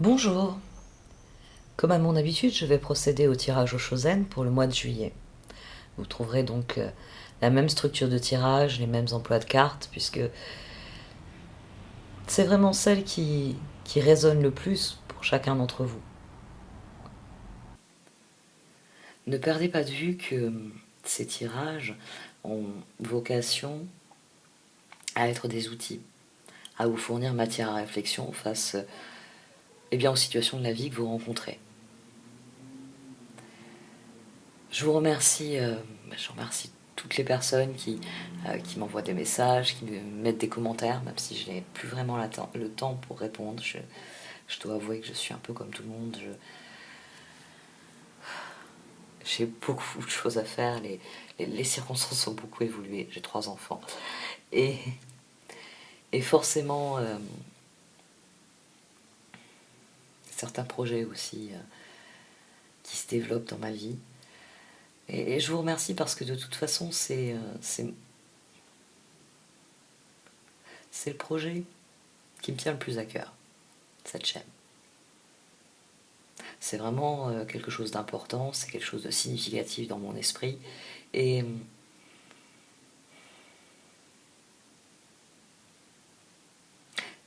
Bonjour. Comme à mon habitude, je vais procéder au tirage au Chosen pour le mois de juillet. Vous trouverez donc la même structure de tirage, les mêmes emplois de cartes, puisque c'est vraiment celle qui résonne le plus pour chacun d'entre vous. Ne perdez pas de vue que ces tirages ont vocation à être des outils, à vous fournir matière à réflexion face aux situations de la vie que vous rencontrez. Je remercie toutes les personnes qui m'envoient des messages, qui me mettent des commentaires, même si je n'ai plus vraiment le temps pour répondre. Je dois avouer que je suis un peu comme tout le monde. J'ai beaucoup de choses à faire, les circonstances ont beaucoup évolué. J'ai 3 enfants. Et, et forcément, certains projets aussi qui se développent dans ma vie. Et je vous remercie parce que de toute façon, c'est le projet qui me tient le plus à cœur, cette chaîne. C'est vraiment quelque chose d'important, c'est quelque chose de significatif dans mon esprit. Et,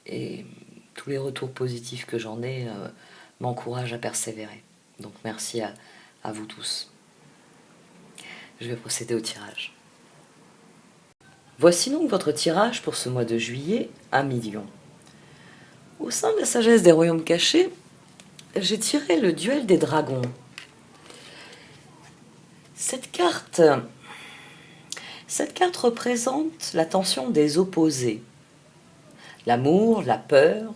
et tous les retours positifs que j'en ai m'encouragent à persévérer. Donc merci à vous tous. Je vais procéder au tirage. Voici donc votre tirage pour ce mois de juillet, 1 million. Au sein de la sagesse des royaumes cachés, j'ai tiré le duel des dragons. Cette carte représente la tension des opposés. L'amour, la peur,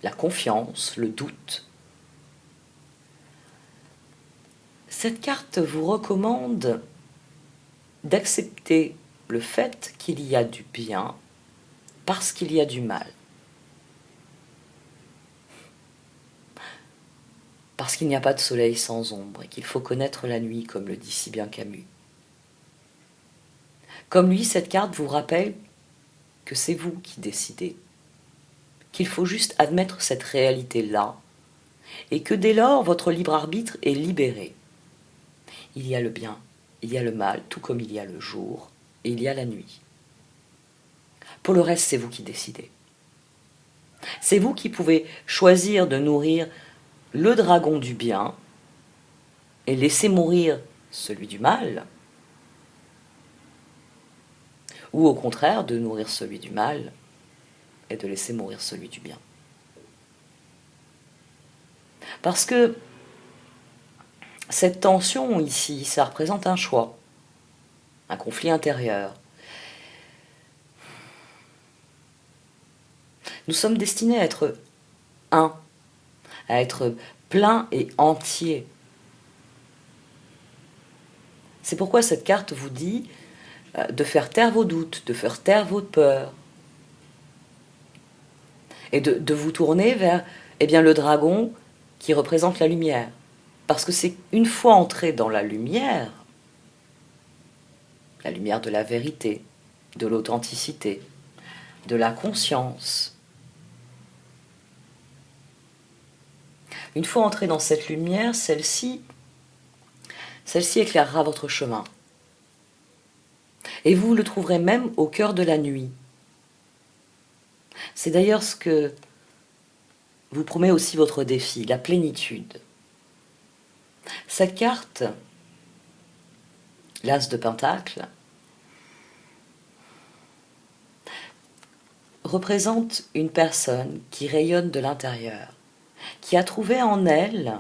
la confiance, le doute. Cette carte vous recommande d'accepter le fait qu'il y a du bien parce qu'il y a du mal. Parce qu'il n'y a pas de soleil sans ombre et qu'il faut connaître la nuit, comme le dit si bien Camus. Comme lui, cette carte vous rappelle que c'est vous qui décidez, qu'il faut juste admettre cette réalité-là, et que dès lors, votre libre arbitre est libéré. Il y a le bien, il y a le mal, tout comme il y a le jour, et il y a la nuit. Pour le reste, c'est vous qui décidez. C'est vous qui pouvez choisir de nourrir le dragon du bien et laisser mourir celui du mal, ou au contraire de nourrir celui du mal et de laisser mourir celui du bien. Parce que cette tension ici, ça représente un choix, un conflit intérieur. Nous sommes destinés à être un, à être plein et entier. C'est pourquoi cette carte vous dit de faire taire vos doutes, de faire taire vos peurs, et de vous tourner vers le dragon qui représente la lumière. Parce que c'est une fois entré dans la lumière de la vérité, de l'authenticité, de la conscience. Une fois entré dans cette lumière, celle-ci éclairera votre chemin. Et vous le trouverez même au cœur de la nuit. C'est d'ailleurs ce que vous promet aussi votre défi, la plénitude. Cette carte, l'As de Pentacle, représente une personne qui rayonne de l'intérieur, qui a trouvé en elle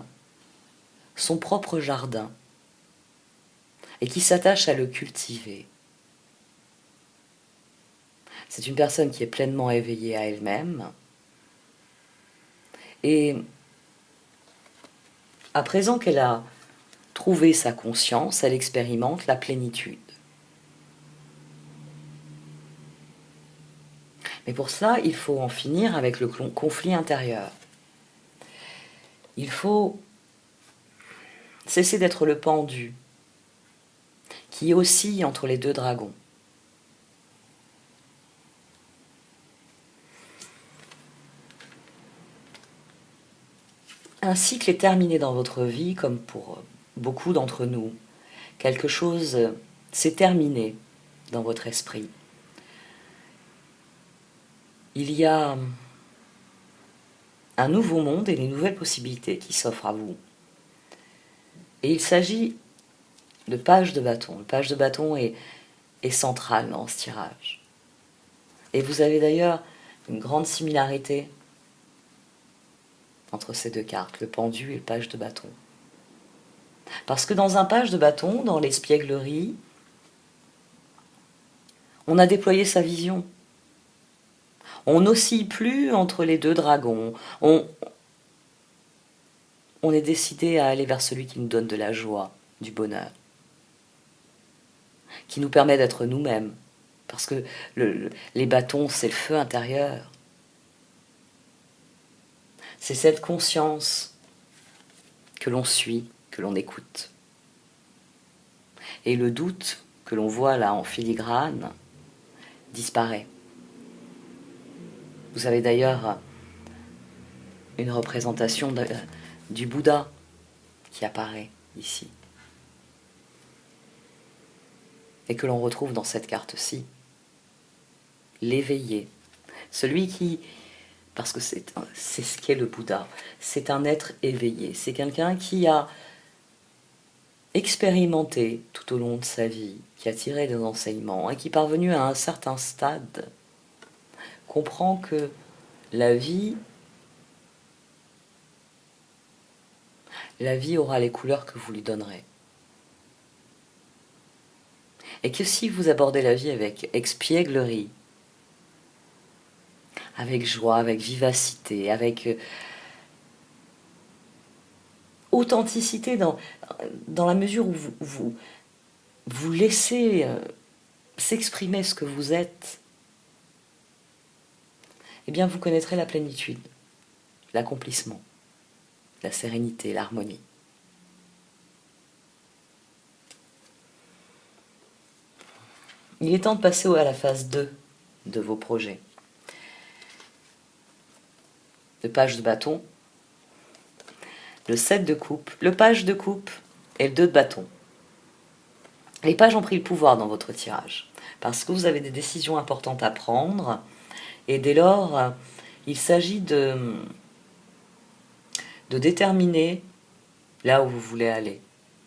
son propre jardin et qui s'attache à le cultiver. C'est une personne qui est pleinement éveillée à elle-même et à présent qu'elle a trouvé sa conscience, elle expérimente la plénitude. Mais pour ça, il faut en finir avec le conflit intérieur. Il faut cesser d'être le pendu qui oscille entre les deux dragons. Un cycle est terminé dans votre vie, comme pour beaucoup d'entre nous. Quelque chose s'est terminé dans votre esprit. Il y a un nouveau monde et des nouvelles possibilités qui s'offrent à vous. Et il s'agit de page de bâton. Le page de bâton est central dans ce tirage. Et vous avez d'ailleurs une grande similarité entre ces deux cartes, le pendu et le page de bâton. Parce que dans un page de bâton, dans l'espièglerie, on a déployé sa vision. On n'oscille plus entre les deux dragons. On est décidé à aller vers celui qui nous donne de la joie, du bonheur, qui nous permet d'être nous-mêmes. Parce que les bâtons, c'est le feu intérieur. C'est cette conscience que l'on suit, que l'on écoute. Et le doute que l'on voit là en filigrane disparaît. Vous avez d'ailleurs une représentation du Bouddha qui apparaît ici. Et que l'on retrouve dans cette carte-ci. L'éveillé. Celui qui... Parce que c'est ce qu'est le Bouddha. C'est un être éveillé. C'est quelqu'un qui a expérimenté tout au long de sa vie, qui a tiré des enseignements et qui, parvenu à un certain stade, comprend que la vie aura les couleurs que vous lui donnerez. Et que si vous abordez la vie avec espièglerie, avec joie, avec vivacité, avec authenticité dans la mesure où vous laissez s'exprimer ce que vous êtes, eh bien vous connaîtrez la plénitude, l'accomplissement, la sérénité, l'harmonie. Il est temps de passer à la phase 2 de vos projets. Le page de bâton, le 7 de coupe, le page de coupe et le 2 de bâton. Les pages ont pris le pouvoir dans votre tirage, parce que vous avez des décisions importantes à prendre, et dès lors, il s'agit de déterminer là où vous voulez aller,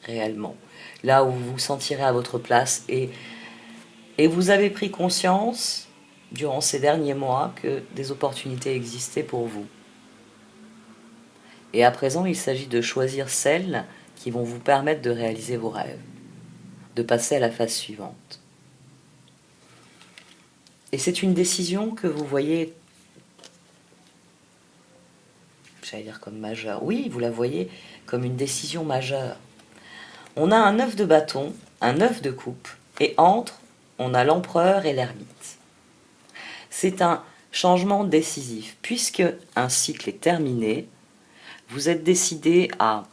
réellement, là où vous vous sentirez à votre place, et vous avez pris conscience, durant ces derniers mois, que des opportunités existaient pour vous. Et à présent, il s'agit de choisir celles qui vont vous permettre de réaliser vos rêves, de passer à la phase suivante. Et c'est une décision que vous voyez, j'allais dire comme majeure. Oui, vous la voyez comme une décision majeure. On a un 9 de bâton, un 9 de coupe, et entre, on a l'empereur et l'ermite. C'est un changement décisif, puisque un cycle est terminé. Vous êtes décidé à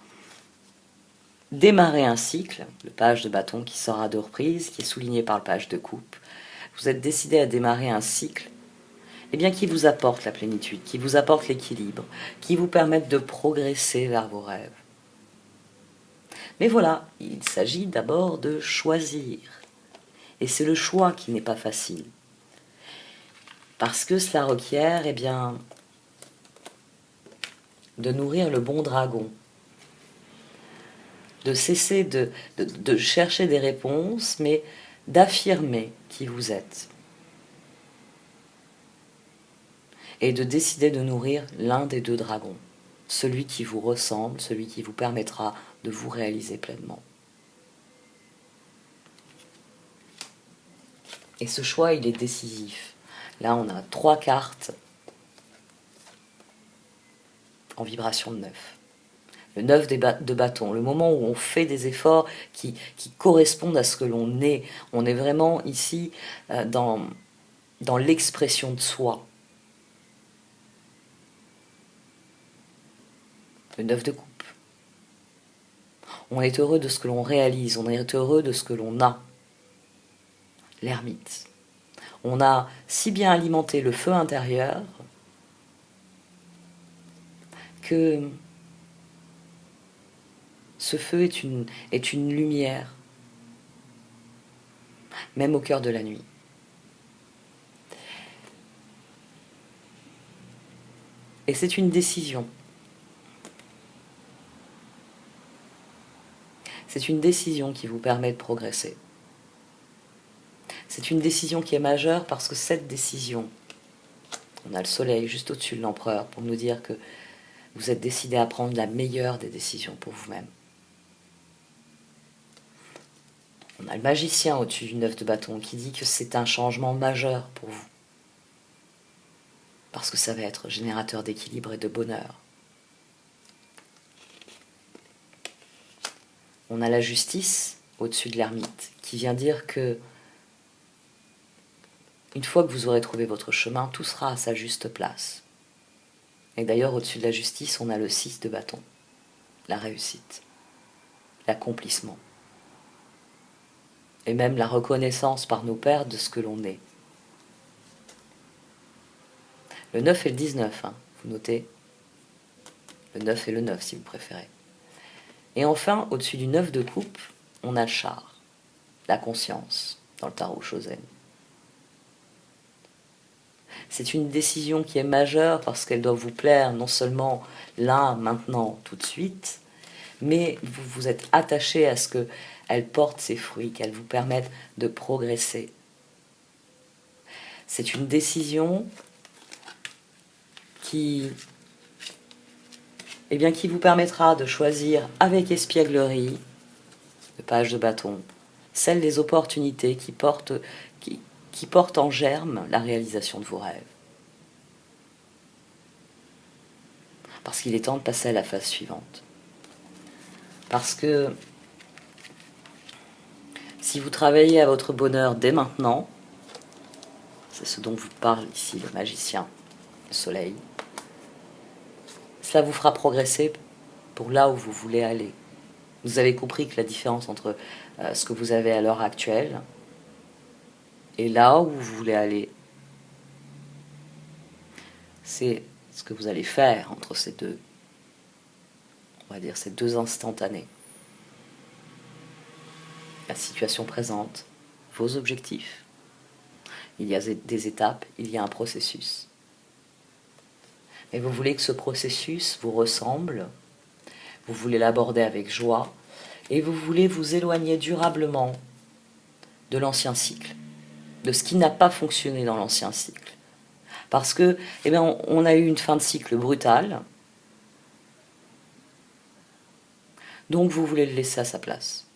démarrer un cycle, le page de bâton qui sort à 2 reprises, qui est souligné par le page de coupe. Vous êtes décidé à démarrer un cycle, eh bien, qui vous apporte la plénitude, qui vous apporte l'équilibre, qui vous permette de progresser vers vos rêves. Mais voilà, il s'agit d'abord de choisir. Et c'est le choix qui n'est pas facile. Parce que cela requiert, eh bien, de nourrir le bon dragon, de cesser de chercher des réponses, mais d'affirmer qui vous êtes. Et de décider de nourrir l'un des 2 dragons, celui qui vous ressemble, celui qui vous permettra de vous réaliser pleinement. Et ce choix, il est décisif. Là, on a 3 cartes en vibration de 9. Le 9 de bâton, le moment où on fait des efforts qui correspondent à ce que l'on est. On est vraiment ici dans l'expression de soi. Le 9 de coupe. On est heureux de ce que l'on réalise, on est heureux de ce que l'on a. L'ermite. On a si bien alimenté le feu intérieur que Ce feu est une lumière, même au cœur de la nuit. Et c'est une décision. C'est une décision qui vous permet de progresser. C'est une décision qui est majeure parce que cette décision, on a le soleil juste au-dessus de l'empereur pour nous dire que vous êtes décidé à prendre la meilleure des décisions pour vous-même. On a le magicien au-dessus du 9 de bâton qui dit que c'est un changement majeur pour vous. Parce que ça va être générateur d'équilibre et de bonheur. On a la justice au-dessus de l'ermite qui vient dire que une fois que vous aurez trouvé votre chemin, tout sera à sa juste place. Et d'ailleurs, au-dessus de la justice, on a le 6 de bâton, la réussite, l'accomplissement. Et même la reconnaissance par nos pères de ce que l'on est. Le 9 et le 19, hein, vous notez. Le 9 et le 9, si vous préférez. Et enfin, au-dessus du 9 de coupe, on a le char, la conscience, dans le tarot Chosen. C'est une décision qui est majeure parce qu'elle doit vous plaire non seulement là, maintenant, tout de suite, mais vous vous êtes attaché à ce qu'elle porte ses fruits, qu'elle vous permette de progresser. C'est une décision qui vous permettra de choisir avec espièglerie, le page de bâton, celle des opportunités qui portent en germe la réalisation de vos rêves. Parce qu'il est temps de passer à la phase suivante. Parce que si vous travaillez à votre bonheur dès maintenant, c'est ce dont vous parle ici le magicien, le soleil, cela vous fera progresser pour là où vous voulez aller. Vous avez compris que la différence entre ce que vous avez à l'heure actuelle et là où vous voulez aller, c'est ce que vous allez faire entre ces deux, on va dire ces deux instantanés. La situation présente, vos objectifs. Il y a des étapes, il y a un processus. Mais vous voulez que ce processus vous ressemble, vous voulez l'aborder avec joie, et vous voulez vous éloigner durablement de l'ancien cycle, de ce qui n'a pas fonctionné dans l'ancien cycle. Parce que, on a eu une fin de cycle brutale, donc vous voulez le laisser à sa place.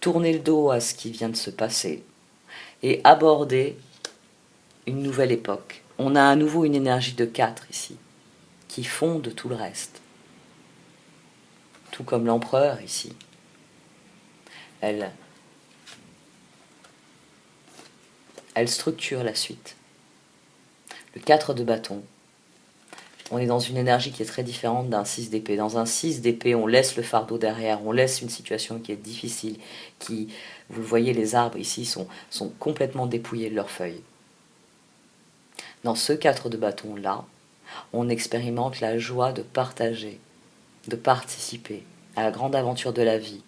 Tourner le dos à ce qui vient de se passer et aborder une nouvelle époque. On a à nouveau une énergie de 4 ici, qui fonde tout le reste. Tout comme l'empereur ici. Elle structure la suite. Le 4 de bâton. On est dans une énergie qui est très différente d'un 6 d'épée. Dans un 6 d'épée, on laisse le fardeau derrière, on laisse une situation qui est difficile, qui, vous le voyez, les arbres ici sont complètement dépouillés de leurs feuilles. Dans ce 4 de bâton-là, on expérimente la joie de partager, de participer à la grande aventure de la vie,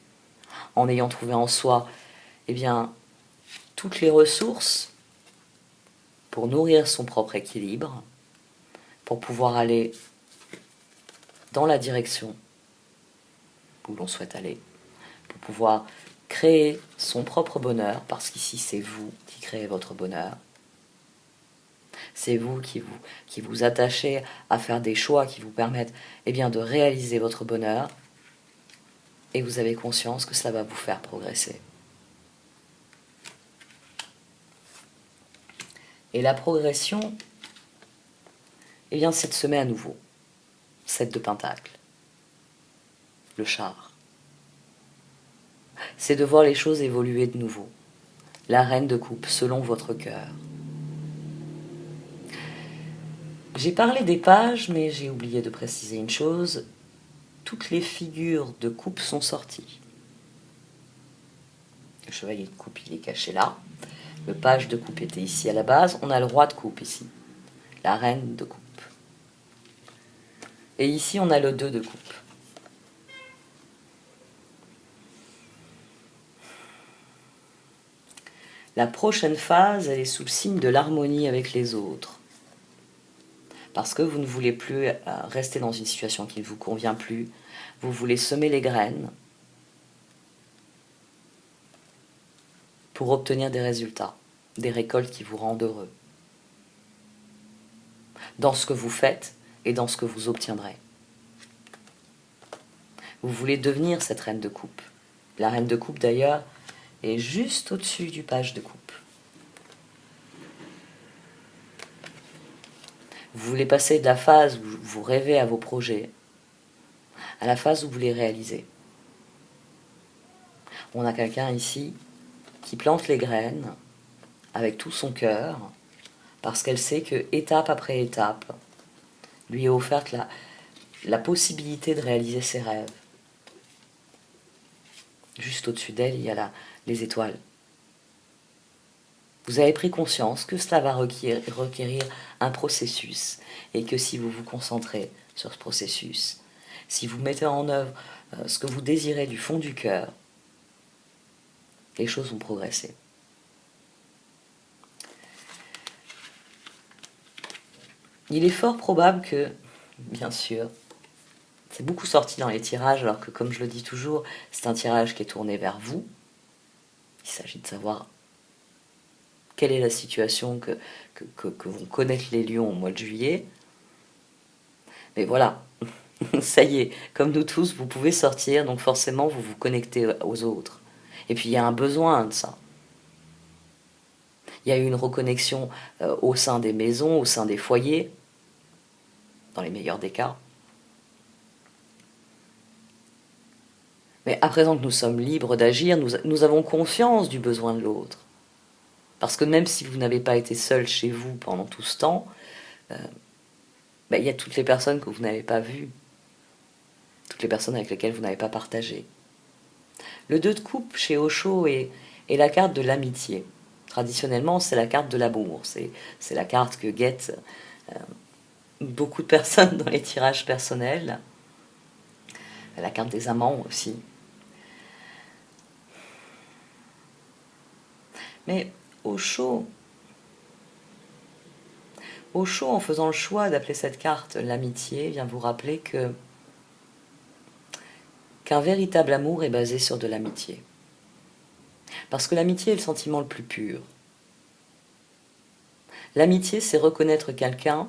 en ayant trouvé en soi, toutes les ressources pour nourrir son propre équilibre, pour pouvoir aller dans la direction où l'on souhaite aller, pour pouvoir créer son propre bonheur, parce qu'ici c'est vous qui créez votre bonheur. C'est vous qui vous attachez à faire des choix qui vous permettent de réaliser votre bonheur, et vous avez conscience que cela va vous faire progresser. Et la progression, c'est de semer à nouveau. 7 de pentacle. Le char. C'est de voir les choses évoluer de nouveau. La reine de coupe, selon votre cœur. J'ai parlé des pages, mais j'ai oublié de préciser une chose. Toutes les figures de coupe sont sorties. Le chevalier de coupe, il est caché là. Le page de coupe était ici à la base. On a le roi de coupe ici. La reine de coupe. Et ici, on a le 2 de coupe. La prochaine phase, elle est sous le signe de l'harmonie avec les autres. Parce que vous ne voulez plus rester dans une situation qui ne vous convient plus. Vous voulez semer les graines pour obtenir des résultats, des récoltes qui vous rendent heureux. Dans ce que vous faites et dans ce que vous obtiendrez. Vous voulez devenir cette reine de coupe. La reine de coupe, d'ailleurs, est juste au-dessus du page de coupe. Vous voulez passer de la phase où vous rêvez à vos projets à la phase où vous les réalisez. On a quelqu'un ici qui plante les graines avec tout son cœur parce qu'elle sait que, étape après étape, lui est offerte la possibilité de réaliser ses rêves. Juste au-dessus d'elle, il y a les étoiles. Vous avez pris conscience que cela va requérir un processus et que si vous vous concentrez sur ce processus, si vous mettez en œuvre ce que vous désirez du fond du cœur, les choses vont progresser. Il est fort probable que, bien sûr, c'est beaucoup sorti dans les tirages, alors que, comme je le dis toujours, c'est un tirage qui est tourné vers vous. Il s'agit de savoir quelle est la situation que vont connaître les lions au mois de juillet. Mais voilà, ça y est, comme nous tous, vous pouvez sortir, donc forcément vous vous connectez aux autres. Et puis il y a un besoin de ça. Il y a eu une reconnexion au sein des maisons, au sein des foyers, dans les meilleurs des cas. Mais à présent que nous sommes libres d'agir, nous avons conscience du besoin de l'autre. Parce que même si vous n'avez pas été seul chez vous pendant tout ce temps, il y a toutes les personnes que vous n'avez pas vues, toutes les personnes avec lesquelles vous n'avez pas partagé. Le 2 de coupe chez Osho est la carte de l'amitié. Traditionnellement, c'est la carte de l'amour. C'est la carte que guettent beaucoup de personnes dans les tirages personnels. La carte des amants aussi. Mais Osho, en faisant le choix d'appeler cette carte l'amitié, vient vous rappeler qu'un véritable amour est basé sur de l'amitié. Parce que l'amitié est le sentiment le plus pur. L'amitié, c'est reconnaître quelqu'un,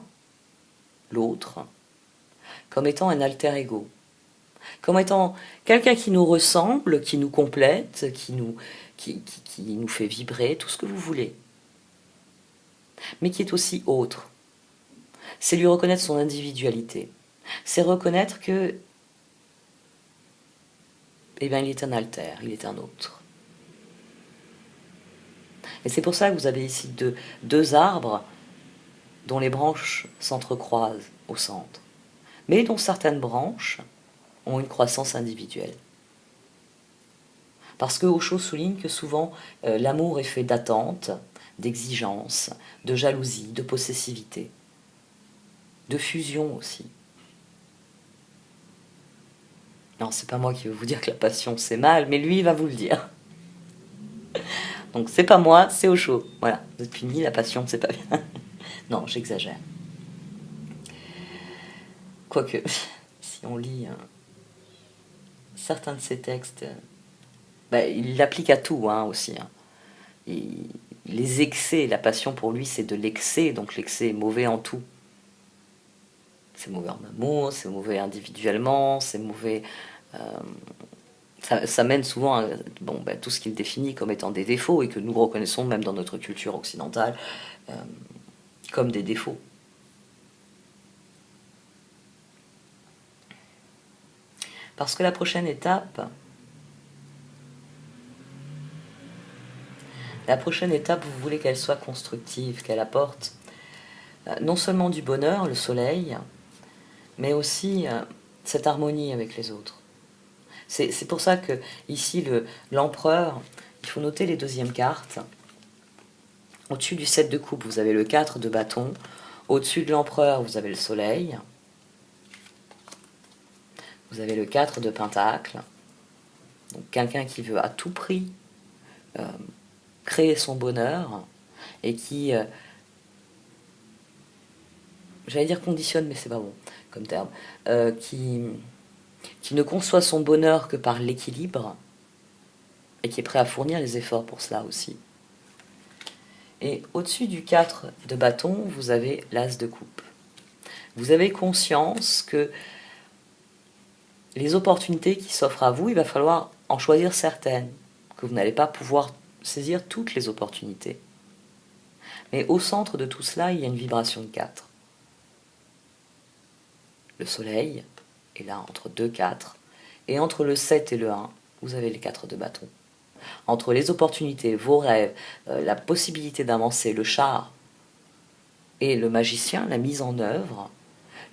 l'autre, comme étant un alter ego, comme étant quelqu'un qui nous ressemble, qui nous complète, qui nous fait vibrer, tout ce que vous voulez, mais qui est aussi autre. C'est lui reconnaître son individualité. C'est reconnaître que, il est un alter, il est un autre. Et c'est pour ça que vous avez ici deux arbres dont les branches s'entrecroisent au centre, mais dont certaines branches ont une croissance individuelle. Parce que Osho souligne que souvent l'amour est fait d'attente, d'exigence, de jalousie, de possessivité, de fusion aussi. Non, c'est pas moi qui vais vous dire que la passion c'est mal, mais lui il va vous le dire. Donc c'est pas moi, c'est Osho. Voilà, vous êtes puni, la passion c'est pas bien. Non, j'exagère. Quoique, si on lit certains de ces textes, il l'applique à tout aussi. Les excès, la passion pour lui c'est de l'excès, donc l'excès est mauvais en tout. C'est mauvais en amour, c'est mauvais individuellement, c'est mauvais... ça mène souvent à tout ce qu'il définit comme étant des défauts et que nous reconnaissons même dans notre culture occidentale comme des défauts. Parce que la prochaine étape, vous voulez qu'elle soit constructive, qu'elle apporte non seulement du bonheur, le soleil, mais aussi cette harmonie avec les autres. C'est pour ça que ici, l'empereur, il faut noter les deuxièmes cartes. Au-dessus du 7 de coupe, vous avez le 4 de bâton. Au-dessus de l'empereur, vous avez le soleil. Vous avez le 4 de pentacle. Donc quelqu'un qui veut à tout prix créer son bonheur et qui, j'allais dire conditionne, mais c'est pas bon comme terme, qui ne conçoit son bonheur que par l'équilibre et qui est prêt à fournir les efforts pour cela aussi. Et au-dessus du 4 de bâton, vous avez l'as de coupe. Vous avez conscience que les opportunités qui s'offrent à vous, il va falloir en choisir certaines, que vous n'allez pas pouvoir saisir toutes les opportunités. Mais au centre de tout cela, il y a une vibration de 4. Le soleil est là entre 2, 4, et entre le 7 et le 1, vous avez les 4 de bâton. Entre les opportunités, vos rêves, la possibilité d'avancer, le char, et le magicien, la mise en œuvre,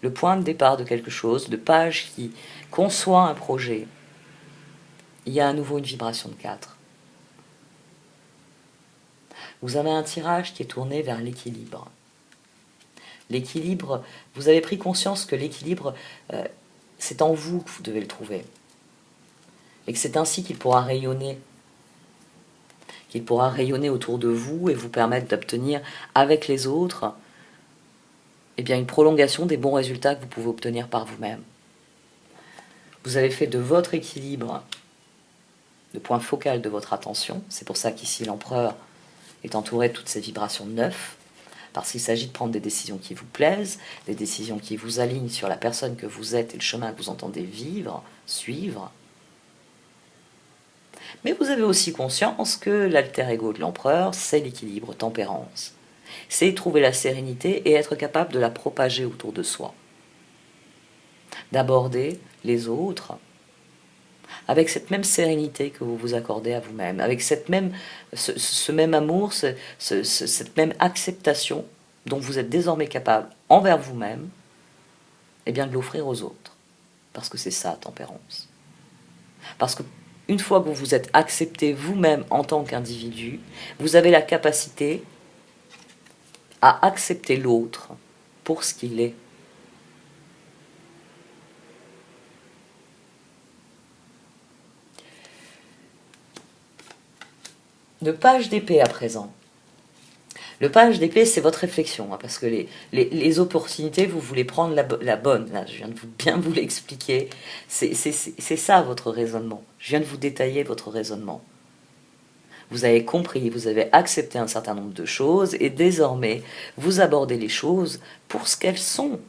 le point de départ de quelque chose, de page qui conçoit un projet, il y a à nouveau une vibration de 4. Vous avez un tirage qui est tourné vers l'équilibre. L'équilibre, vous avez pris conscience que l'équilibre, c'est en vous que vous devez le trouver. Et que c'est ainsi qu'il pourra rayonner autour de vous et vous permettre d'obtenir avec les autres une prolongation des bons résultats que vous pouvez obtenir par vous-même. Vous avez fait de votre équilibre le point focal de votre attention. C'est pour ça qu'ici l'empereur est entouré de toutes ces vibrations de 9, parce qu'il s'agit de prendre des décisions qui vous plaisent, des décisions qui vous alignent sur la personne que vous êtes et le chemin que vous entendez vivre, suivre. Mais vous avez aussi conscience que l'alter ego de l'empereur, c'est l'équilibre, tempérance. C'est trouver la sérénité et être capable de la propager autour de soi. D'aborder les autres avec cette même sérénité que vous vous accordez à vous-même, avec ce même amour, cette même acceptation dont vous êtes désormais capable envers vous-même, de l'offrir aux autres. Parce que c'est ça, tempérance. Parce qu'une fois que vous vous êtes accepté vous-même en tant qu'individu, vous avez la capacité à accepter l'autre pour ce qu'il est. Le page d'épée à présent. Le page d'épée, c'est votre réflexion, parce que les opportunités, vous voulez prendre la bonne. Là, je viens de bien vous l'expliquer. C'est ça votre raisonnement. Je viens de vous détailler votre raisonnement. Vous avez compris, vous avez accepté un certain nombre de choses, et désormais, vous abordez les choses pour ce qu'elles sont.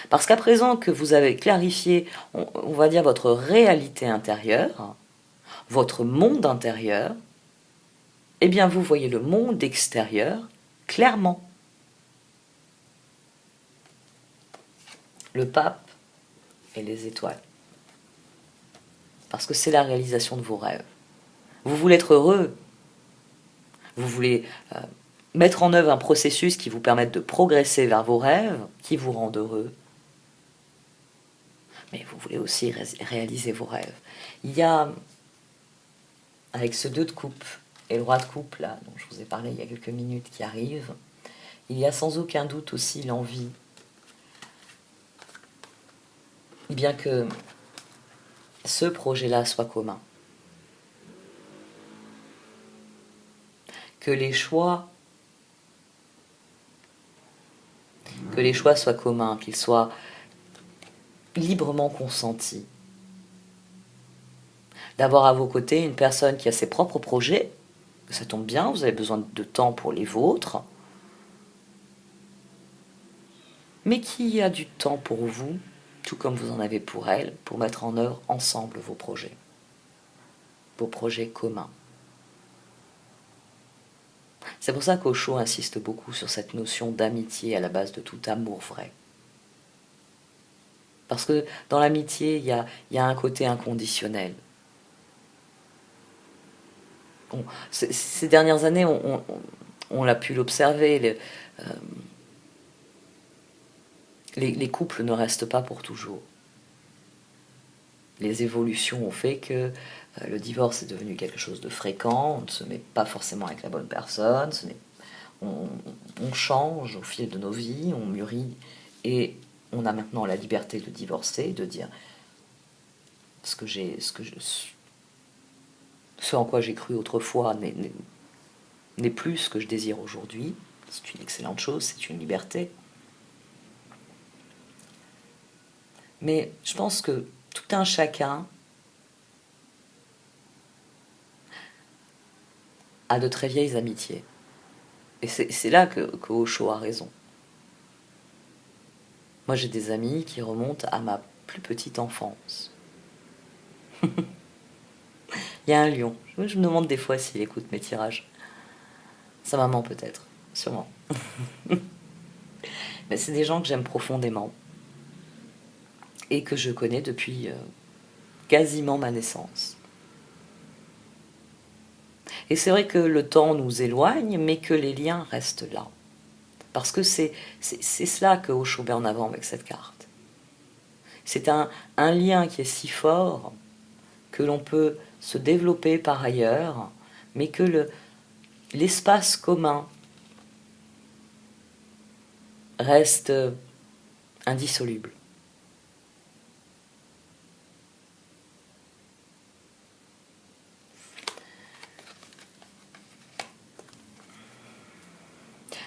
Parce qu'à présent que vous avez clarifié, on va dire, votre réalité intérieure, votre monde intérieur, vous voyez le monde extérieur clairement. Le pape et les étoiles. Parce que c'est la réalisation de vos rêves. Vous voulez être heureux. Vous voulez mettre en œuvre un processus qui vous permette de progresser vers vos rêves, qui vous rendent heureux. Mais vous voulez aussi réaliser vos rêves. Il y a, avec ce 2 de coupe et le roi de coupe, là, dont je vous ai parlé il y a quelques minutes, qui arrive, il y a sans aucun doute aussi l'envie, bien que ce projet-là soit commun. Que les choix soient communs, qu'ils soient librement consentis. D'avoir à vos côtés une personne qui a ses propres projets, ça tombe bien, vous avez besoin de temps pour les vôtres, mais qui a du temps pour vous, tout comme vous en avez pour elle, pour mettre en œuvre ensemble vos projets communs. C'est pour ça qu'Osho insiste beaucoup sur cette notion d'amitié à la base de tout amour vrai. Parce que dans l'amitié, il y a un côté inconditionnel. Ces dernières années, on l'a pu l'observer, les couples ne restent pas pour toujours. Les évolutions ont fait que le divorce est devenu quelque chose de fréquent, on ne se met pas forcément avec la bonne personne, on change au fil de nos vies, on mûrit, et on a maintenant la liberté de divorcer, de dire ce Ce en quoi j'ai cru autrefois n'est plus ce que je désire aujourd'hui. C'est une excellente chose, c'est une liberté. Mais je pense que tout un chacun a de très vieilles amitiés. Et c'est là que Osho a raison. Moi, j'ai des amis qui remontent à ma plus petite enfance. Il y a un lion. Je me demande des fois s'il écoute mes tirages. Sa maman peut-être, sûrement. Mais c'est des gens que j'aime profondément et que je connais depuis quasiment ma naissance. Et c'est vrai que le temps nous éloigne, mais que les liens restent là. Parce que c'est cela que Osho met en avant avec cette carte. C'est un lien qui est si fort que l'on peut se développer par ailleurs, mais que l'espace commun reste indissoluble.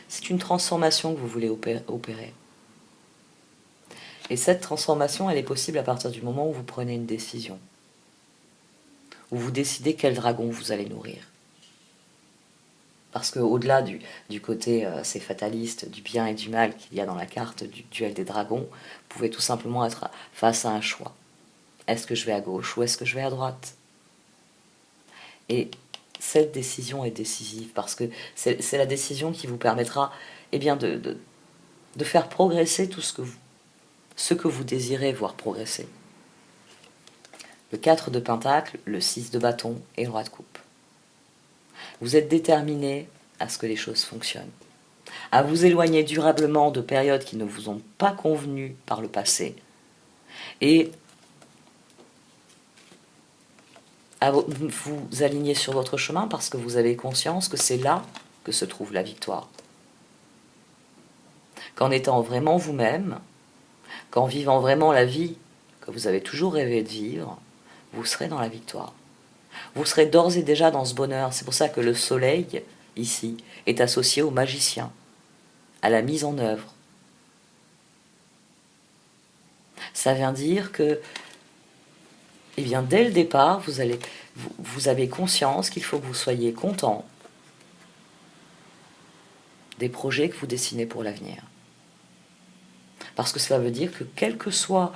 C'est une transformation que vous voulez opérer. Et cette transformation, elle est possible à partir du moment où vous prenez une décision. Où vous décidez quel dragon vous allez nourrir. Parce qu'au-delà du côté assez fataliste, du bien et du mal qu'il y a dans la carte du duel des dragons, vous pouvez tout simplement être face à un choix. Est-ce que je vais à gauche ou est-ce que je vais à droite? Et cette décision est décisive parce que c'est la décision qui vous permettra de faire progresser tout ce que vous désirez voir progresser. Le 4 de Pentacle, le 6 de bâton et le roi de coupe. Vous êtes déterminé à ce que les choses fonctionnent, à vous éloigner durablement de périodes qui ne vous ont pas convenu par le passé et à vous aligner sur votre chemin parce que vous avez conscience que c'est là que se trouve la victoire. Qu'en étant vraiment vous-même, qu'en vivant vraiment la vie que vous avez toujours rêvé de vivre, vous serez dans la victoire. Vous serez d'ores et déjà dans ce bonheur. C'est pour ça que le soleil, ici, est associé au magicien, à la mise en œuvre. Ça vient dire que, dès le départ, vous avez conscience qu'il faut que vous soyez content des projets que vous dessinez pour l'avenir. Parce que cela veut dire que quelle que soit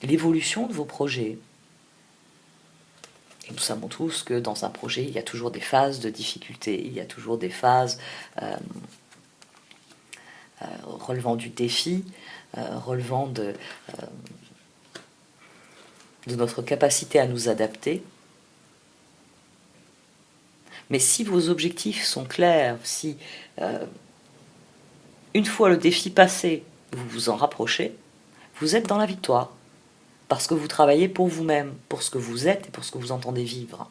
l'évolution de vos projets, et nous savons tous que dans un projet, il y a toujours des phases de difficulté, il y a toujours des phases relevant du défi, relevant de notre capacité à nous adapter. Mais si vos objectifs sont clairs, si une fois le défi passé, vous vous en rapprochez, vous êtes dans la victoire. Parce que vous travaillez pour vous-même, pour ce que vous êtes et pour ce que vous entendez vivre.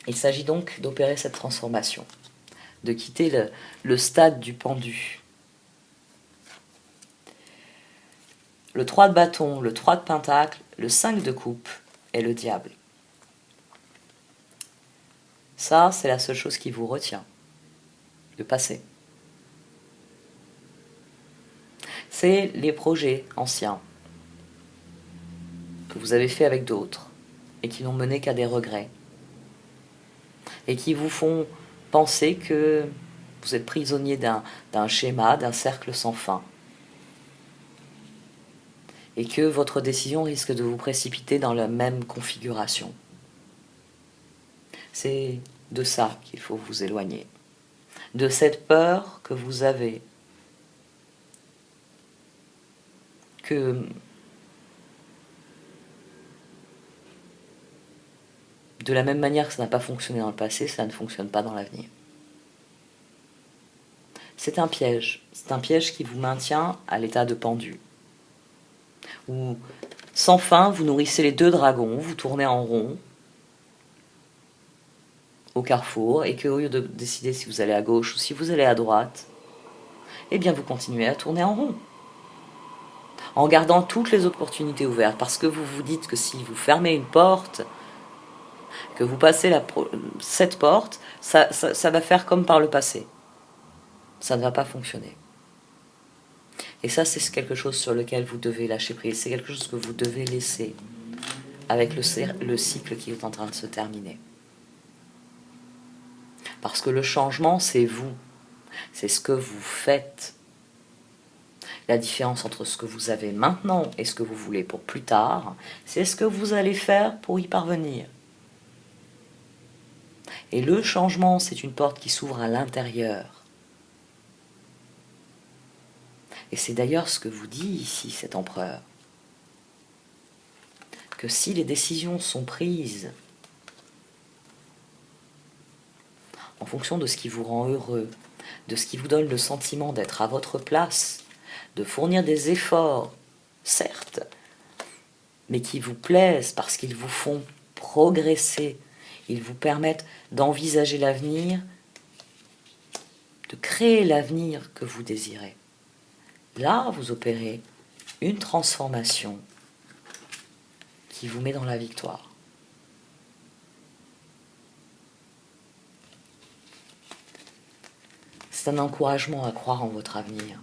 Il s'agit donc d'opérer cette transformation, de quitter le stade du pendu. Le 3 de bâton, le 3 de pentacle, le 5 de coupe et le diable. Ça, c'est la seule chose qui vous retient, le passé. C'est les projets anciens que vous avez faits avec d'autres et qui n'ont mené qu'à des regrets et qui vous font penser que vous êtes prisonnier d'un schéma, d'un cercle sans fin et que votre décision risque de vous précipiter dans la même configuration. C'est de ça qu'il faut vous éloigner, de cette peur que vous avez que de la même manière que ça n'a pas fonctionné dans le passé, ça ne fonctionne pas dans l'avenir. C'est un piège qui vous maintient à l'état de pendu, où sans fin vous nourrissez les deux dragons, vous tournez en rond au carrefour, et qu'au lieu de décider si vous allez à gauche ou si vous allez à droite, vous continuez à tourner en rond. en gardant toutes les opportunités ouvertes, parce que vous vous dites que si vous fermez une porte, que vous passez cette porte, ça va faire comme par le passé. Ça ne va pas fonctionner. Et ça, c'est quelque chose sur lequel vous devez lâcher prise. C'est quelque chose que vous devez laisser avec le cycle qui est en train de se terminer. Parce que le changement, c'est vous. C'est ce que vous faites. La différence entre ce que vous avez maintenant et ce que vous voulez pour plus tard, c'est ce que vous allez faire pour y parvenir. Et le changement, c'est une porte qui s'ouvre à l'intérieur. Et c'est d'ailleurs ce que vous dit ici cet empereur. Que si les décisions sont prises en fonction de ce qui vous rend heureux, de ce qui vous donne le sentiment d'être à votre place, de fournir des efforts, certes, mais qui vous plaisent parce qu'ils vous font progresser, ils vous permettent d'envisager l'avenir, de créer l'avenir que vous désirez. Là, vous opérez une transformation qui vous met dans la victoire. C'est un encouragement à croire en votre avenir,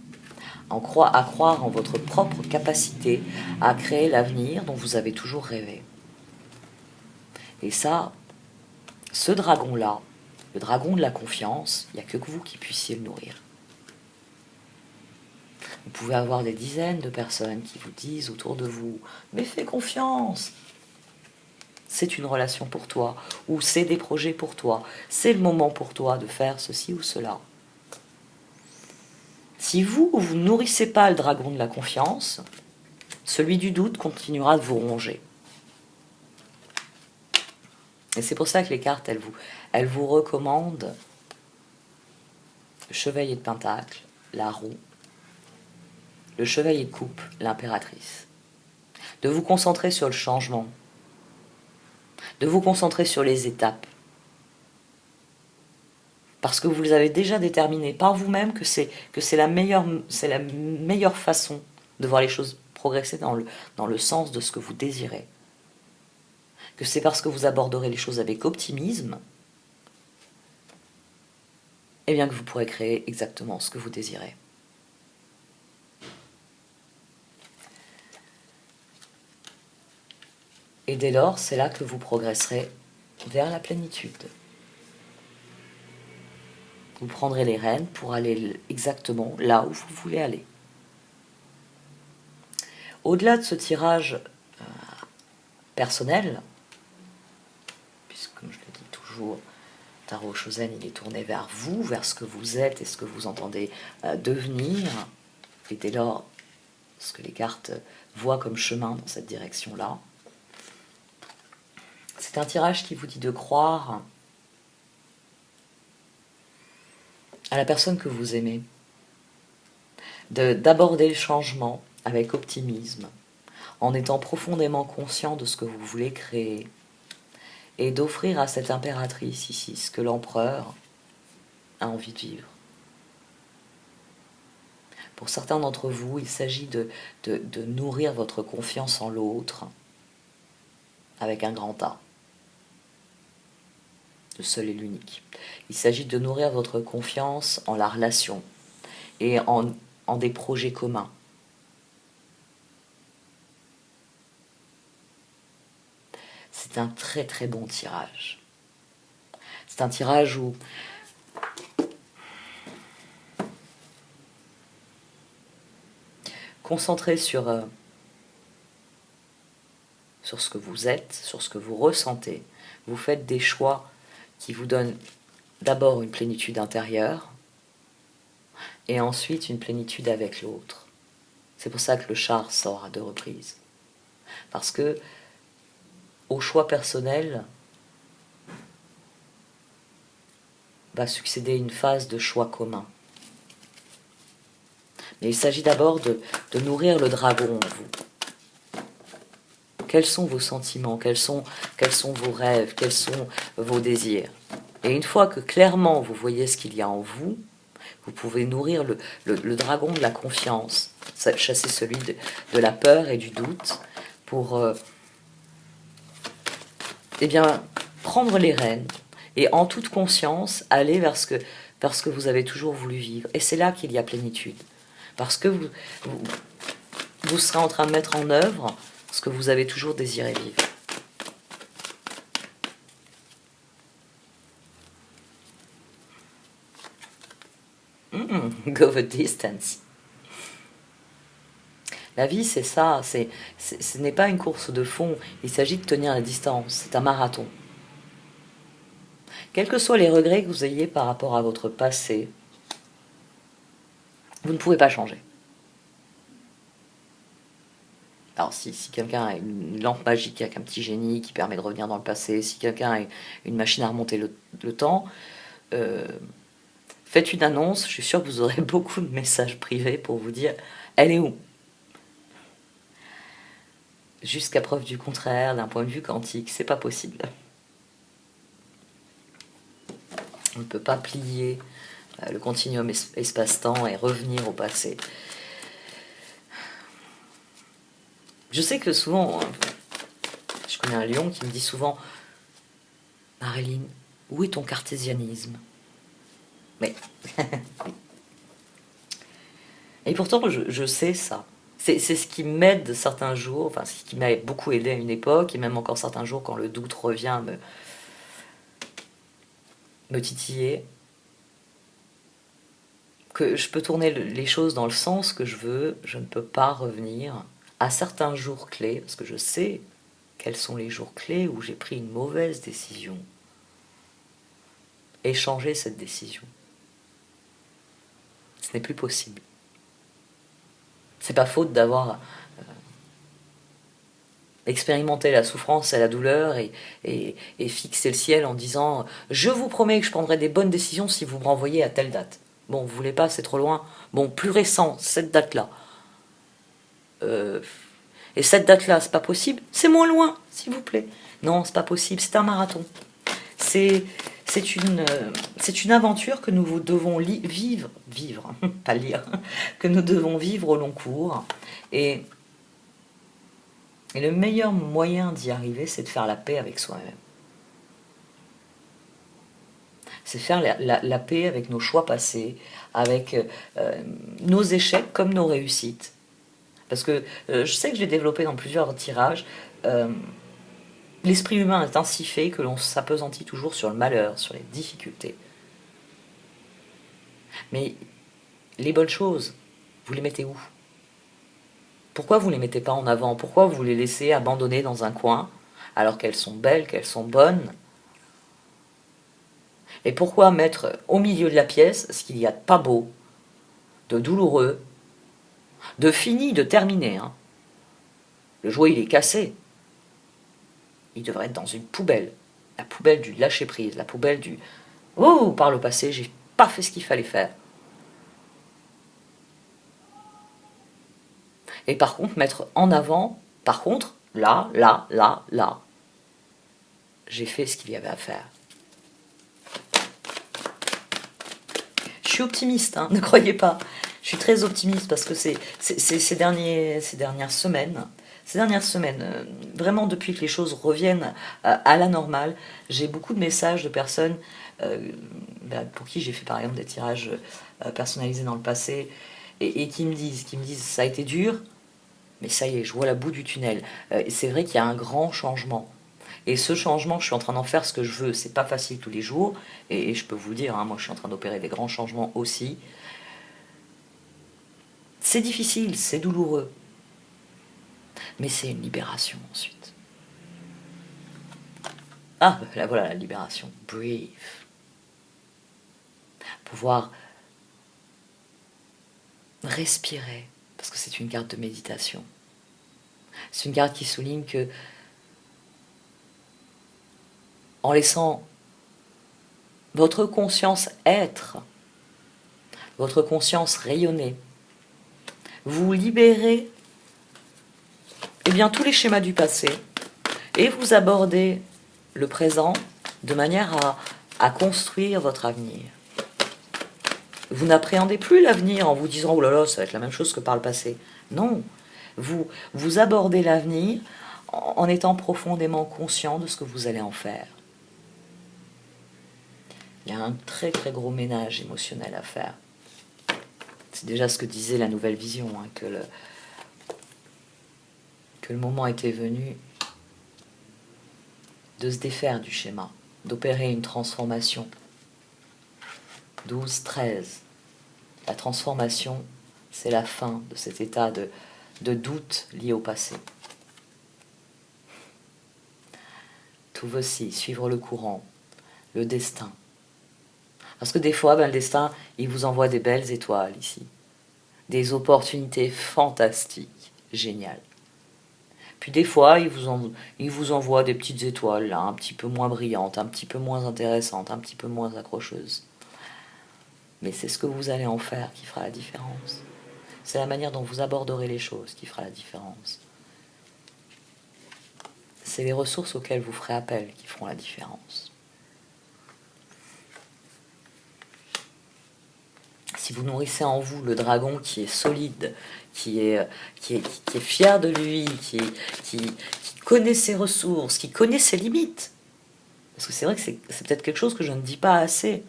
à croire en votre propre capacité à créer l'avenir dont vous avez toujours rêvé. Et ça, ce dragon-là, le dragon de la confiance, il n'y a que vous qui puissiez le nourrir. Vous pouvez avoir des dizaines de personnes qui vous disent autour de vous « Mais fais confiance !» C'est une relation pour toi, ou c'est des projets pour toi, c'est le moment pour toi de faire ceci ou cela. Si vous nourrissez pas le dragon de la confiance, celui du doute continuera de vous ronger. Et c'est pour ça que les cartes, elles vous recommandent le chevalier de pentacle, la roue, le chevalier de coupe, l'impératrice. De vous concentrer sur le changement, de vous concentrer sur les étapes. Parce que vous les avez déjà déterminées par vous-même que c'est la meilleure façon de voir les choses progresser dans le sens de ce que vous désirez. Que c'est parce que vous aborderez les choses avec optimisme, et bien que vous pourrez créer exactement ce que vous désirez. Et dès lors, c'est là que vous progresserez vers la plénitude. Vous prendrez les rênes pour aller exactement là où vous voulez aller. Au-delà de ce tirage personnel, puisque comme je le dis toujours, Tarot Shozen, il est tourné vers vous, vers ce que vous êtes et ce que vous entendez devenir, et dès lors, ce que les cartes voient comme chemin dans cette direction-là. C'est un tirage qui vous dit de croire à la personne que vous aimez, d'aborder le changement avec optimisme, en étant profondément conscient de ce que vous voulez créer, et d'offrir à cette impératrice ici ce que l'empereur a envie de vivre. Pour certains d'entre vous, il s'agit de nourrir votre confiance en l'autre avec un grand A. Le seul et l'unique. Il s'agit de nourrir votre confiance en la relation et en des projets communs. C'est un très très bon tirage. C'est un tirage où concentré sur ce que vous êtes, sur ce que vous ressentez, vous faites des choix qui vous donnent d'abord une plénitude intérieure et ensuite une plénitude avec l'autre. C'est pour ça que le char sort à 2 reprises. Parce que au choix personnel va succéder une phase de choix commun. Mais il s'agit d'abord de nourrir le dragon en vous. Quels sont vos sentiments, quels sont vos rêves, quels sont vos désirs? Et une fois que clairement vous voyez ce qu'il y a en vous, Vous pouvez nourrir le dragon de la confiance, chasser celui de la peur et du doute pour eh bien, prendre les rênes et en toute conscience aller vers ce que vous avez toujours voulu vivre. Et c'est là qu'il y a plénitude. Parce que vous serez en train de mettre en œuvre ce que vous avez toujours désiré vivre. Go the distance. La vie, c'est ça. Ce n'est pas une course de fond. Il s'agit de tenir la distance. C'est un marathon. Quels que soient les regrets que vous ayez par rapport à votre passé, vous ne pouvez pas changer. Alors si quelqu'un a une lampe magique avec un petit génie qui permet de revenir dans le passé, si quelqu'un a une machine à remonter le temps, faites une annonce, je suis sûre que vous aurez beaucoup de messages privés pour vous dire « Elle est où ?» Jusqu'à preuve du contraire, d'un point de vue quantique, c'est pas possible. On ne peut pas plier le continuum espace-temps et revenir au passé. Je sais que souvent, je connais un lion qui me dit souvent « Marilyn, où est ton cartésianisme ?» Mais et pourtant, je sais ça. C'est ce qui m'aide certains jours, enfin, ce qui m'a beaucoup aidé à une époque, et même encore certains jours quand le doute revient me titiller, que je peux tourner les choses dans le sens que je veux, je ne peux pas revenir à certains jours clés, parce que je sais quels sont les jours clés où j'ai pris une mauvaise décision, et changer cette décision. Ce n'est plus possible. C'est pas faute d'avoir expérimenté la souffrance et la douleur et fixé le ciel en disant « Je vous promets que je prendrai des bonnes décisions si vous me renvoyez à telle date. » Bon, vous voulez pas, c'est trop loin. Bon, plus récent, cette date-là. Et cette date-là, c'est pas possible. C'est moins loin, s'il vous plaît. Non, c'est pas possible, c'est un marathon. C'est une aventure que nous devons vivre, pas lire, que nous devons vivre au long cours. Et le meilleur moyen d'y arriver, c'est de faire la paix avec soi-même. C'est faire la paix avec nos choix passés, avec nos échecs comme nos réussites. Parce que je sais que je l'ai développé dans plusieurs tirages. L'esprit humain est ainsi fait que l'on s'appesantit toujours sur le malheur, sur les difficultés. Mais les bonnes choses, vous les mettez où? Pourquoi vous ne les mettez pas en avant? Pourquoi vous les laissez abandonnées dans un coin, alors qu'elles sont belles, qu'elles sont bonnes? Et pourquoi mettre au milieu de la pièce ce qu'il y a de pas beau, de douloureux, de fini, de terminé, hein? Le jouet, il est cassé. Il devrait être dans une poubelle. La poubelle du lâcher-prise, la poubelle du « Oh, par le passé, j'ai pas fait ce qu'il fallait faire. » Et par contre, mettre en avant, par contre, là, j'ai fait ce qu'il y avait à faire. Je suis optimiste, hein, ne croyez pas. Je suis très optimiste parce que ces dernières semaines, vraiment depuis que les choses reviennent à la normale, j'ai beaucoup de messages de personnes pour qui j'ai fait par exemple des tirages personnalisés dans le passé et qui me disent ça a été dur, mais ça y est, je vois la bout du tunnel. C'est vrai qu'il y a un grand changement. Et ce changement, je suis en train d'en faire ce que je veux. C'est pas facile tous les jours. Et je peux vous le dire, hein, moi je suis en train d'opérer des grands changements aussi. C'est difficile, c'est douloureux. Mais c'est une libération ensuite. Ah, là voilà la libération. Breathe. Pouvoir respirer. Parce que c'est une carte de méditation. C'est une carte qui souligne que en laissant votre conscience être, votre conscience rayonner, vous libérez tous les schémas du passé et vous abordez le présent de manière à construire votre avenir. Vous n'appréhendez plus l'avenir en vous disant « Oh là là, ça va être la même chose que par le passé ». Non, vous abordez l'avenir en étant profondément conscient de ce que vous allez en faire. Il y a un très très gros ménage émotionnel à faire. C'est déjà ce que disait la Nouvelle Vision, hein, que le moment était venu de se défaire du schéma, d'opérer une transformation. 12, 13. La transformation, c'est la fin de cet état de doute lié au passé. Tout aussi, suivre le courant, le destin. Parce que des fois, le destin, il vous envoie des belles étoiles ici. Des opportunités fantastiques, géniales. Puis des fois, il vous envoie des petites étoiles, là, un petit peu moins brillantes, un petit peu moins intéressantes, un petit peu moins accrocheuses. Mais c'est ce que vous allez en faire qui fera la différence. C'est la manière dont vous aborderez les choses qui fera la différence. C'est les ressources auxquelles vous ferez appel qui feront la différence. Si vous nourrissez en vous le dragon qui est solide, qui est fier de lui, qui connaît ses ressources, qui connaît ses limites, parce que c'est vrai que c'est peut-être quelque chose que je ne dis pas assez.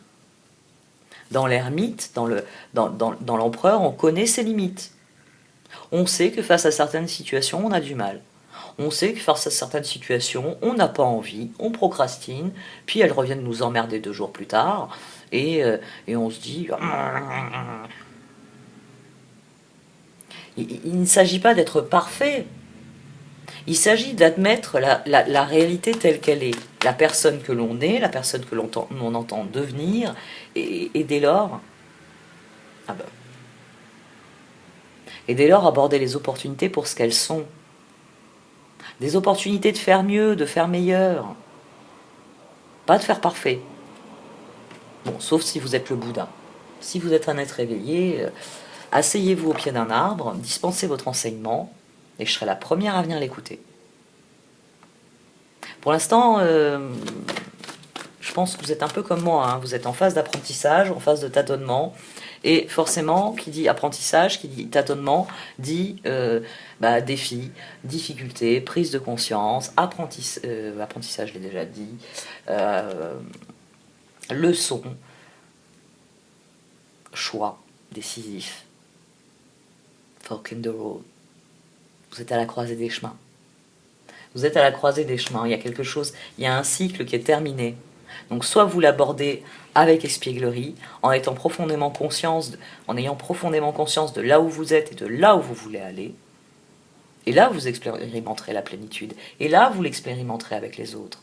Dans l'ermite, dans l'empereur, on connaît ses limites. On sait que face à certaines situations, on a du mal. On sait que face à certaines situations, on n'a pas envie, on procrastine, puis elles reviennent nous emmerder 2 jours plus tard, et on se dit... Il ne s'agit pas d'être parfait. Il s'agit d'admettre la réalité telle qu'elle est. La personne que l'on est, la personne que l'on entend devenir, et dès lors... Et dès lors, aborder les opportunités pour ce qu'elles sont. Des opportunités de faire mieux, de faire meilleur. Pas de faire parfait. Bon, sauf si vous êtes le Bouddha. Si vous êtes un être éveillé, asseyez-vous au pied d'un arbre, dispensez votre enseignement, et je serai la première à venir l'écouter. Pour l'instant, je pense que vous êtes un peu comme moi, hein. Vous êtes en phase d'apprentissage, en phase de tâtonnement, et forcément, qui dit apprentissage, qui dit tâtonnement, dit défi, difficulté, prise de conscience, apprentissage, je l'ai déjà dit, leçon, choix décisif, fork in the road. Vous êtes à la croisée des chemins. Vous êtes à la croisée des chemins. Il y a quelque chose, il y a un cycle qui est terminé. Donc soit vous l'abordez avec espièglerie, en ayant profondément conscience de là où vous êtes et de là où vous voulez aller. Et là, vous expérimenterez la plénitude. Et là, vous l'expérimenterez avec les autres.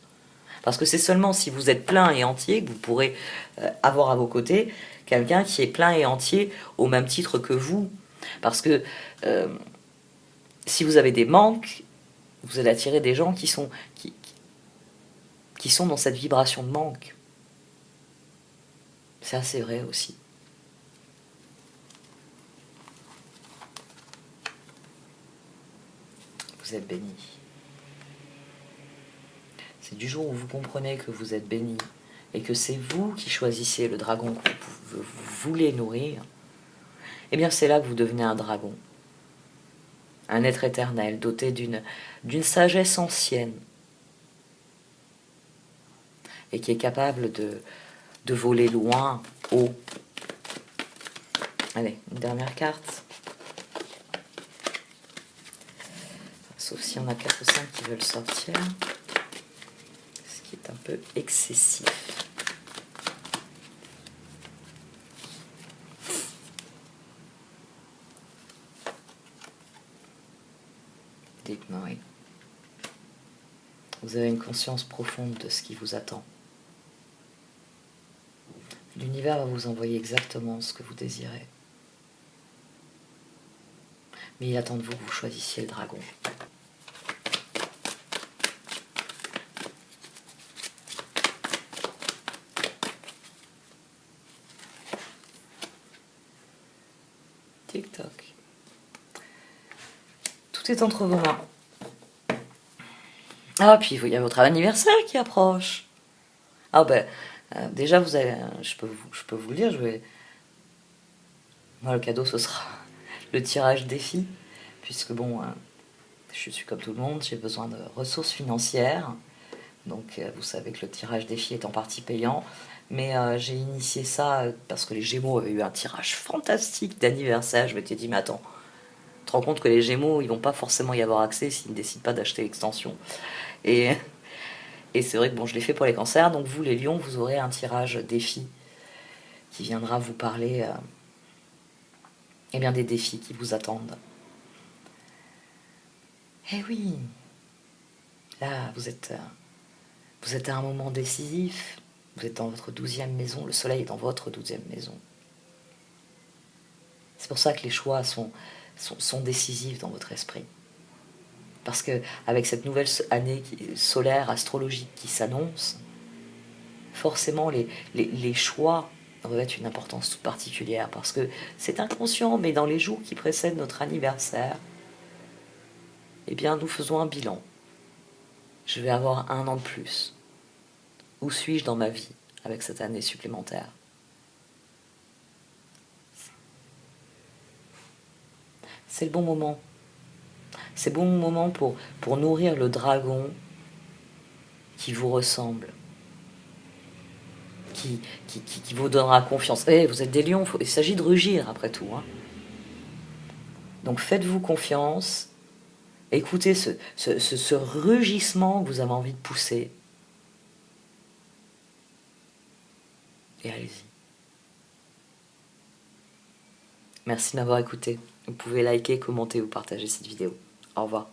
Parce que c'est seulement si vous êtes plein et entier que vous pourrez avoir à vos côtés quelqu'un qui est plein et entier au même titre que vous. Parce que si vous avez des manques, vous allez attirer des gens qui sont dans cette vibration de manque. C'est assez vrai aussi. Vous êtes bénis. C'est du jour où vous comprenez que vous êtes bénis et que c'est vous qui choisissez le dragon que vous voulez nourrir, eh bien c'est là que vous devenez un dragon. Un être éternel, doté d'une sagesse ancienne, et qui est capable de voler loin, haut. Allez, une dernière carte. Sauf s'il y en a 4 ou 5 qui veulent sortir. Ce qui est un peu excessif. D'ignorer. Vous avez une conscience profonde de ce qui vous attend. L'univers va vous envoyer exactement ce que vous désirez. Mais il attend de vous que vous choisissiez le dragon. Tic-toc. Tout est entre vos mains. Ah, puis il y a votre anniversaire qui approche. Ah ben, déjà, je peux vous le dire, Moi, le cadeau, ce sera le tirage défi, puisque bon, je suis comme tout le monde, j'ai besoin de ressources financières. Donc, vous savez que le tirage défi est en partie payant. Mais j'ai initié ça parce que les Gémeaux avaient eu un tirage fantastique d'anniversaire. Je m'étais dit, mais attends, tu te rends compte que les Gémeaux, ils vont pas forcément y avoir accès s'ils ne décident pas d'acheter l'extension. Et, et c'est vrai que bon, je l'ai fait pour les cancers. Donc, vous, les lions, vous aurez un tirage défi qui viendra vous parler eh bien, des défis qui vous attendent. Eh oui, là, vous êtes à un moment décisif. Vous êtes dans votre 12e maison. Le soleil est dans votre 12e maison. C'est pour ça que les choix sont décisifs dans votre esprit. Parce que avec cette nouvelle année solaire, astrologique qui s'annonce, forcément les choix revêtent une importance toute particulière. Parce que c'est inconscient, mais dans les jours qui précèdent notre anniversaire, eh bien, nous faisons un bilan. Je vais avoir 1 an de plus. Où suis-je dans ma vie avec cette année supplémentaire? C'est le bon moment. C'est le bon moment pour nourrir le dragon qui vous ressemble, qui vous donnera confiance. Eh, vous êtes des lions, il s'agit de rugir après tout. Hein. Donc faites-vous confiance, écoutez ce rugissement que vous avez envie de pousser, et allez-y. Merci de m'avoir écouté. Vous pouvez liker, commenter ou partager cette vidéo. Au revoir.